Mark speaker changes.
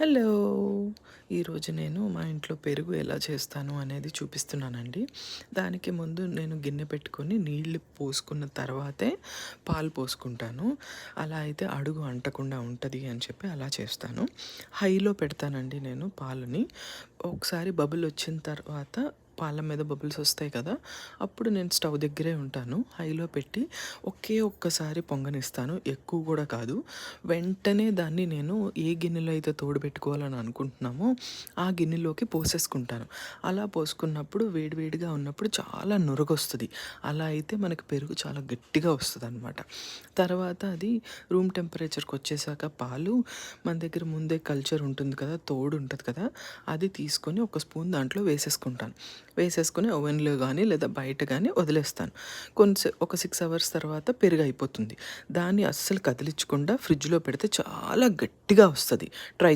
Speaker 1: Hello! ఈరోజు నేను మా ఇంట్లో పెరుగు ఎలా చేస్తాను అనేది చూపిస్తున్నానండి. దానికి ముందు నేను గిన్నె పెట్టుకొని నీళ్లు పోసుకున్న తర్వాతే పాలు పోసుకుంటాను. అలా అయితే అడుగు అంటకుండా ఉంటది అని చెప్పి అలా చేస్తాను. హైలో పెడతానండి నేను పాలని. ఒకసారి బబుల్ వచ్చిన తర్వాత పాల మీద బబుల్స్ వస్తాయి కదా! అప్పుడు నేను స్టవ్ దగ్గరే ఉంటాను. హైలో పెట్టి ఒక్కసారి పొంగనిస్తాను. ఎక్కువ కూడా కాదు. వెంటనే దాన్ని నేను ఏ గిన్నెలో అయితే తోడుపెట్టుకోవాలని అనుకుంటున్నామో ఆ గిన్నెలోకి పోసేసుకుంటాను. అలా పోసుకున్నప్పుడు వేడివేడిగా ఉన్నప్పుడు చాలా నురగొస్తది. అలా అయితే మనకి పెరుగు చాలా గట్టిగా వస్తదనమాట. తర్వాత అది రూమ్ టెంపరేచర్‌కి వచ్చేసాక పాలు మన దగ్గర ముందే కల్చర్ ఉంటుంది కదా! తోడు ఉంటది కదా! అది తీసుకొని ఒక స్పూన్ దాంట్లో వేసేసుకుంటాను. వేసేసుకొని ఓవెన్‌లో గానీ లేదా బయట గానీ వదిలేస్తాను. ఒక 6 అవర్స్ తర్వాత పెరుగు అయిపోతుంది. దాన్ని అస్సలు కదిలిచ్చకుండా ఫ్రిడ్జ్‌లో పెడితే చాలా గట్టిగా వస్తది. ట్రై